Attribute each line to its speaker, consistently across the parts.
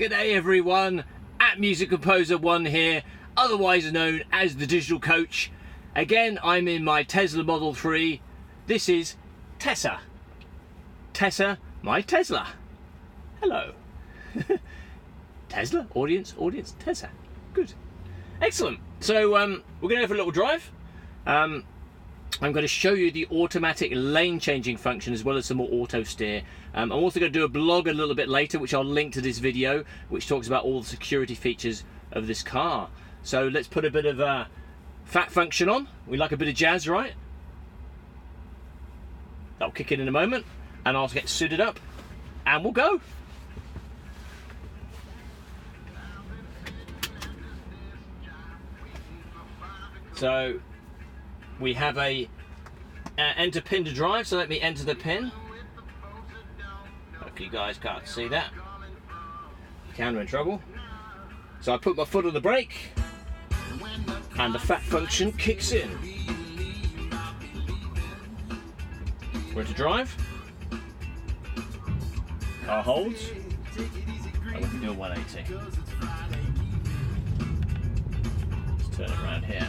Speaker 1: G'day everyone, at Music Composer 1 here, otherwise known as the Digital Coach. Again, I'm in my Tesla Model 3. This is Tessa. Tessa, my Tesla. Hello. Tesla, audience, Tessa. Good. Excellent. So we're going to have a little drive. I'm going to show you the automatic lane changing function as well as some more auto steer. I'm also going to do a blog a little bit later, which I'll link to this video, which talks about all the security features of this car. So let's put a bit of fat function on. We like a bit of jazz, right? That'll kick in a moment, and I'll get suited up and we'll go. So we have a enter pin to drive, so let me enter the pin. Hope you guys can't see that. Camera in trouble. So I put my foot on the brake and the fat function kicks in. We're to drive. Car holds. And we can do a 180. Let's turn it around here.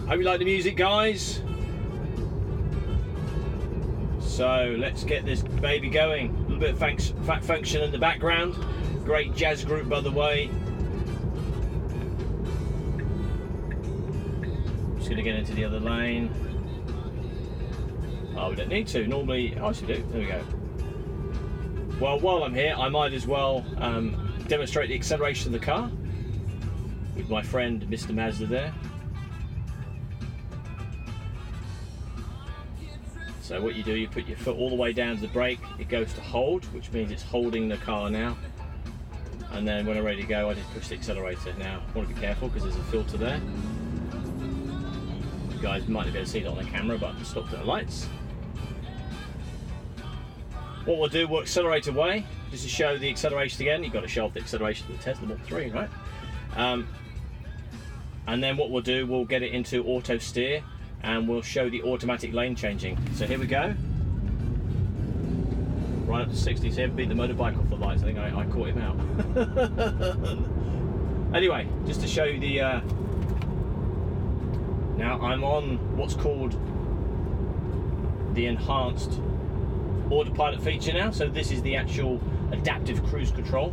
Speaker 1: Hope you like the music, guys. So let's get this baby going. A little bit of fat function in the background. Great jazz group, by the way. Just gonna get into the other lane. Oh, we don't need to. Normally, oh, yes we do. There we go. Well, while I'm here, I might as well demonstrate the acceleration of the car with my friend, Mr. Mazda there. So what you do, you put your foot all the way down to the brake, it goes to hold, which means it's holding the car now. And then when I'm ready to go, I just push the accelerator. Now, I want to be careful because there's a filter there. You guys might not be able to see that on the camera, but I've stopped at the lights. What we'll do, we'll accelerate away, just to show the acceleration again. You've got to show off the acceleration of the Tesla Model 3, right? And then what we'll do, we'll get it into auto steer, and we'll show the automatic lane changing. So here we go. Right up to 60. So beat the motorbike off the lights. I think I caught him out. Anyway, just to show you the now I'm on what's called the enhanced autopilot feature now. So this is the actual adaptive cruise control.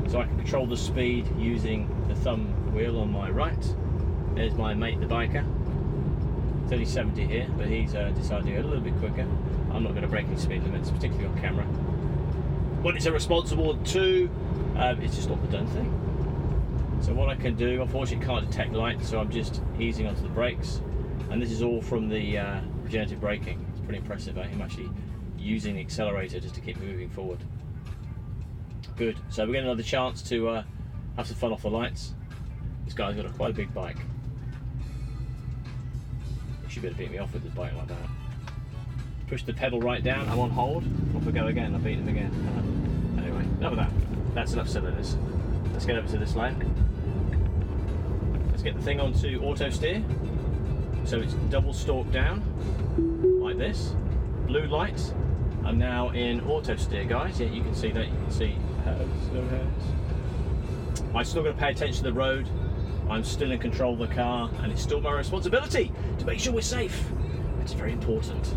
Speaker 1: So I can control the speed using the thumb wheel on my right. There's my mate, the biker. 30-70 here, but he's decided to go a little bit quicker. I'm not going to break his speed limits, particularly on camera. When it's irresponsible too, it's just not the done thing. So what I can do, unfortunately can't detect light, so I'm just easing onto the brakes. And this is all from the regenerative braking. It's pretty impressive, eh? I'm actually using the accelerator just to keep moving forward. Good, so we're getting another chance to have some fun off the lights. This guy's got quite a big bike. Should be able to beat me off with the bike like that. Push the pedal right down, I'm on hold. Off we go again, I beat him again. Anyway, enough of that. That's enough silliness. Let's get over to this lane. Let's get the thing onto auto steer. So it's double stalk down, like this. Blue light. I'm now in auto steer, guys. Yeah, you can see that. You can see I'm still going to pay attention to the road. I'm still in control of the car, and it's still my responsibility to make sure we're safe. It's very important.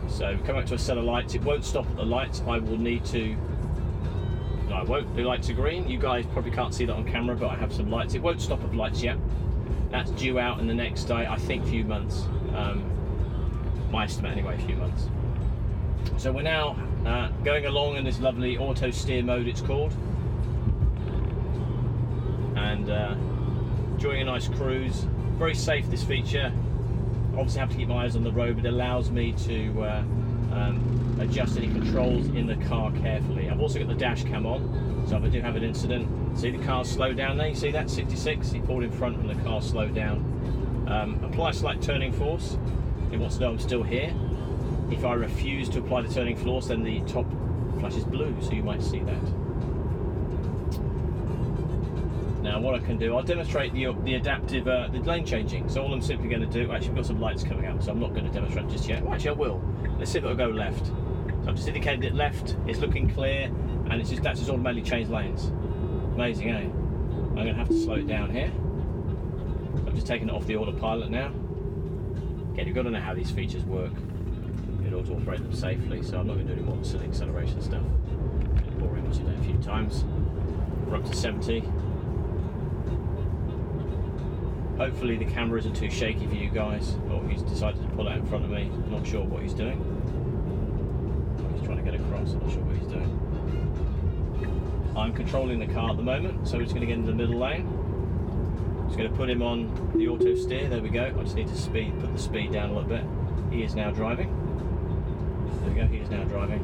Speaker 1: So come back to a set of lights. It won't stop at the lights. I will need to. No, I won't do lights are green. You guys probably can't see that on camera, but I have some lights. It won't stop at the lights yet. That's due out in the next, I think, few months. My estimate anyway, a few months. So we're now going along in this lovely auto steer mode, it's called. And enjoying a nice cruise. Very safe, this feature. Obviously have to keep my eyes on the road, but it allows me to adjust any controls in the car carefully. I've also got the dash cam on, so if I do have an incident, see the car slow down there, you see that 66, he pulled in front and the car slowed down. Apply slight turning force, It wants to know I'm still here. If I refuse to apply the turning force, then the top flashes blue, so you might see that. Now what I can do, I'll demonstrate the adaptive, the lane changing. So all I'm simply going to do, actually we've got some lights coming up, so I'm not going to demonstrate just yet. Well, actually I will. Let's see if it'll go left. So I've just indicated it left, it's looking clear, and that's just automatically changed lanes. Amazing, eh? I'm going to have to slow it down here. I've just taken it off the autopilot now. Again, you've got to know how these features work in order to operate them safely, so I'm not going to do any more silly acceleration stuff. It's been boring, which I've done a few times. We're up to 70. Hopefully the camera isn't too shaky for you guys. Oh, he's decided to pull out in front of me. Not sure what he's doing. He's trying to get across, I'm not sure what he's doing. I'm controlling the car at the moment, so we're just going to get into the middle lane. Just going to put him on the auto steer, there we go. I just need to put the speed down a little bit. He is now driving. There we go, he is now driving.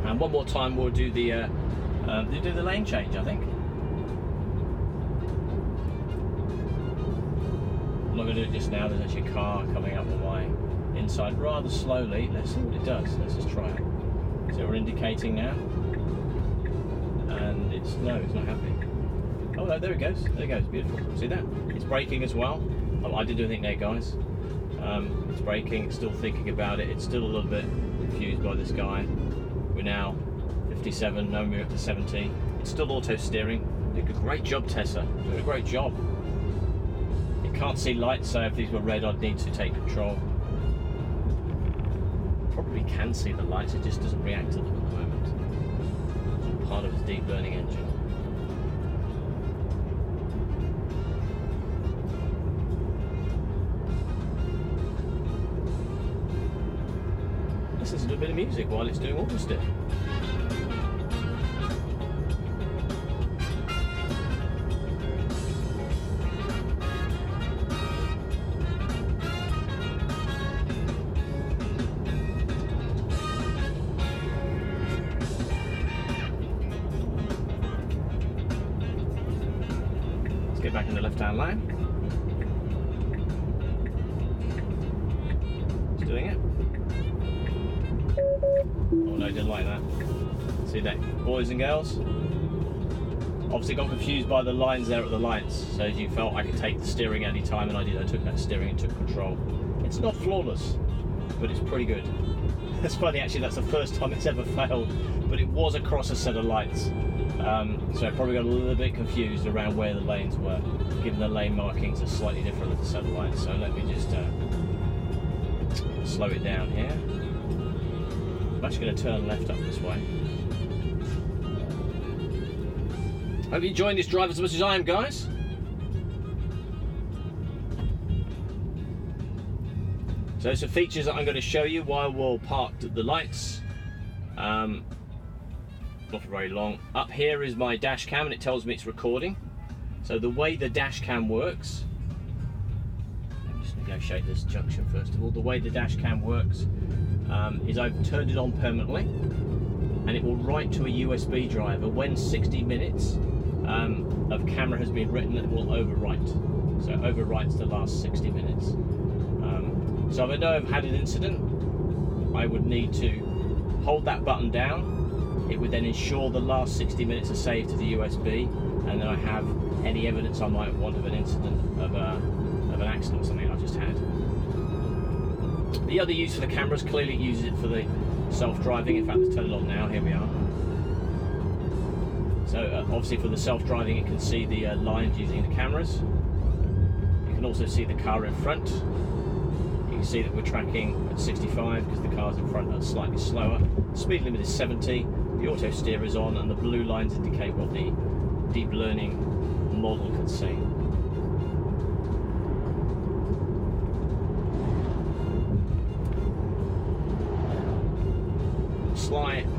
Speaker 1: And one more time we'll do the lane change, I think. I'm not going to do it just now, there's actually a car coming up on my inside rather slowly. Let's see what it does, let's just try it. So we're indicating now, and it's not happening. Oh no, there it goes, beautiful. See that? It's braking as well. Oh, I didn't do anything there, guys. It's braking, it's still thinking about it, it's still a little bit confused by this guy. We're now 57, now we're up to 70. It's still auto steering. You did a great job, Tessa, doing a great job. Can't see lights, so if these were red I'd need to take control. Probably can see the lights, it just doesn't react to them at the moment. It's part of its deep learning engine. Listen to a bit of music while it's doing auto steer. Get back in the left-hand lane. It's doing it. Oh no, didn't like that. See that, boys and girls? Obviously got confused by the lines there at the lights, so as you felt I could take the steering any time, and I did. I took that steering and took control. It's not flawless, but it's pretty good. It's funny actually, that's the first time it's ever failed, but it was across a set of lights. So I probably got a little bit confused around where the lanes were, given the lane markings are slightly different with the set of lights. So let me just slow it down here. I'm actually going to turn left up this way. Hope you're enjoying this drive as much as I am, guys. So some features that I'm going to show you while we're parked at the lights. Not for very long. Up here is my dash cam, and it tells me it's recording. So the way the dash cam works, let me just negotiate this junction first of all. The way the dash cam works is I've turned it on permanently, and it will write to a USB driver when 60 minutes of camera has been written. It will overwrite. So it overwrites the last 60 minutes. So if I know I've had an incident, I would need to hold that button down. It would then ensure the last 60 minutes are saved to the USB, and then I have any evidence I might want of an incident, of an accident or something I've just had. The other use for the cameras, clearly it uses it for the self-driving. In fact, let's turn it on now, here we are. So obviously for the self-driving it can see the lines using the cameras. You can also see the car in front. You can see that we're tracking at 65 because the cars in front are slightly slower. The speed limit is 70. The auto steer is on, and the blue lines indicate what the deep learning model can see.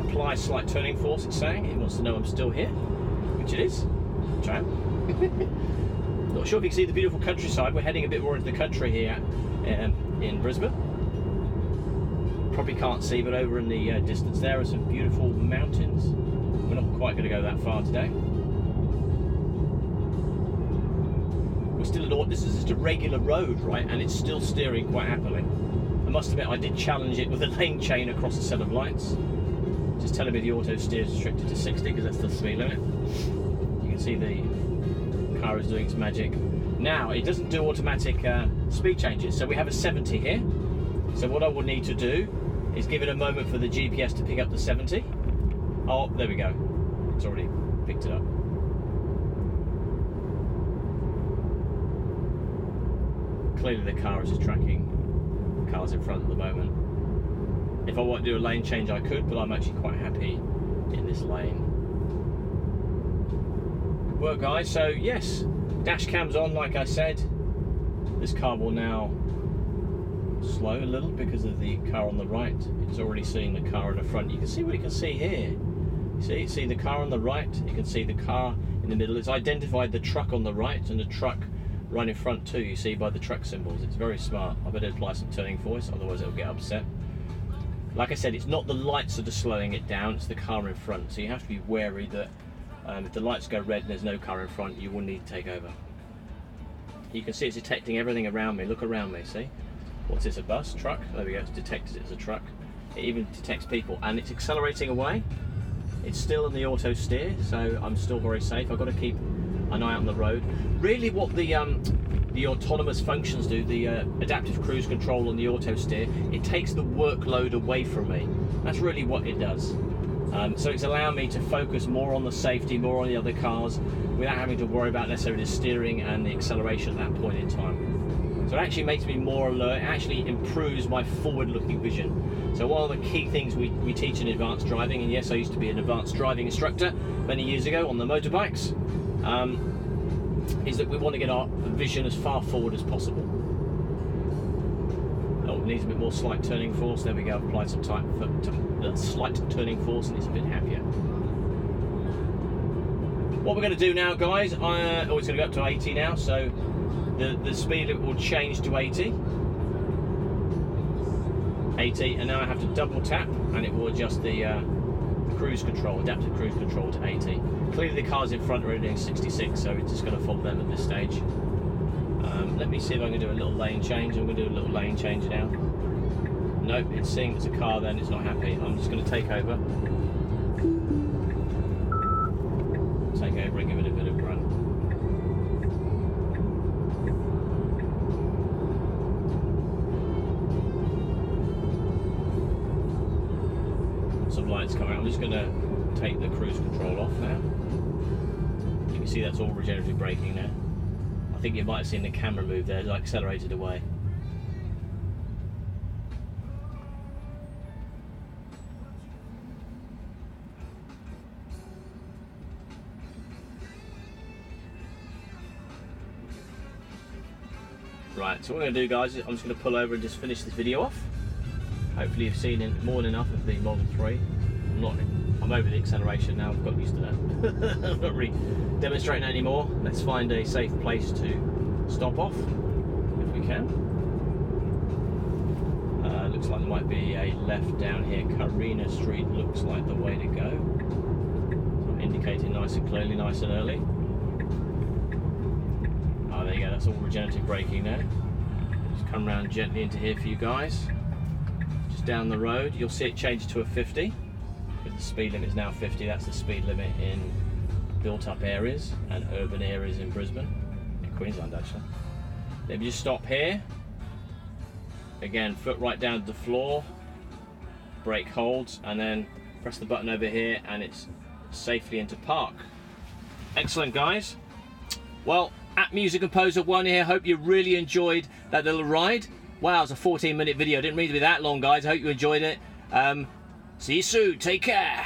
Speaker 1: Apply slight turning force, it's saying. It wants to know I'm still here, which it is. Which I am. Not sure if you can see the beautiful countryside. We're heading a bit more into the country here in Brisbane. Probably can't see, but over in the distance there are some beautiful mountains. We're not quite going to go that far today. We're this is just a regular road, right? And it's still steering quite happily. I must admit, I did challenge it with a lane chain across a set of lights. Just telling me the auto steer is restricted to 60 because that's the speed limit. You can see the car is doing its magic. Now, it doesn't do automatic speed changes, so we have a 70 here. So what I will need to do is give it a moment for the GPS to pick up the 70. Oh, there we go. It's already picked it up. Clearly the car is just tracking cars in front at the moment. If I want to do a lane change I could, but I'm actually quite happy in this lane. Good work, guys. So yes, dash cam's on like I said. This car will now slow a little because of the car on the right. It's already seeing the car in the front. You can see what you can see here. You see the car on the right, you can see the car in the middle. It's identified the truck on the right and the truck right in front too, you see by the truck symbols. It's very smart. I better apply some turning force, otherwise it'll get upset. Like I said, it's not the lights that are slowing it down, it's the car in front. So you have to be wary that if the lights go red and there's no car in front, you will need to take over. You can see it's detecting everything around me. Look around me, see? What's this, a bus? Truck? There we go, it's detected it as a truck. It even detects people, and it's accelerating away. It's still in the auto steer, so I'm still very safe. I've got to keep an eye out on the road. Really what the autonomous functions do, the adaptive cruise control and the auto steer, it takes the workload away from me. That's really what it does. So it's allowing me to focus more on the safety, more on the other cars, without having to worry about necessarily the steering and the acceleration at that point in time. So it actually makes me more alert. It actually improves my forward-looking vision. So one of the key things we teach in advanced driving, and yes, I used to be an advanced driving instructor many years ago on the motorbikes, is that we want to get our vision as far forward as possible. Oh, it needs a bit more slight turning force. There we go. I've applied some slight turning force, and it's a bit happier. What we're going to do now, guys? It's going to go up to 80 now. So the speed limit will change to 80. 80, and now I have to double tap, and it will adjust the cruise control, adaptive cruise control to 80. Clearly the cars in front are doing 66, so it's just going to follow them at this stage. Let me see if I can do a little lane change. I'm going to do a little lane change now. Nope, it's seeing there's a car then, it's not happy. I'm just going to take over. Take over and give it a bit of run. Some lights coming out. I'm just going to take the cruise control off now. You can see that's all regenerative braking now. I think you might have seen the camera move there, it's accelerated away. Right, so what we're going to do, guys, is I'm just going to pull over and just finish this video off. Hopefully you've seen more than enough of the Model 3. I'm over the acceleration now, I've got used to that. I'm not really demonstrating anymore. Let's find a safe place to stop off, if we can. Looks like there might be a left down here. Carina Street looks like the way to go. So I'm indicating nice and clearly, nice and early. Oh, there you go, that's all regenerative braking now. Just come round gently into here for you guys. Just down the road, you'll see it change to a 50. The speed limit is now 50. That's the speed limit in built-up areas and urban areas in Brisbane, in Queensland actually. Let me just stop here. Again, foot right down to the floor, brake holds, and then press the button over here, and it's safely into park. Excellent, guys. Well, at Music Composer 1 here, hope you really enjoyed that little ride. Wow, it's a 14-minute video. Didn't mean to be that long, guys. I hope you enjoyed it. See you soon. Take care.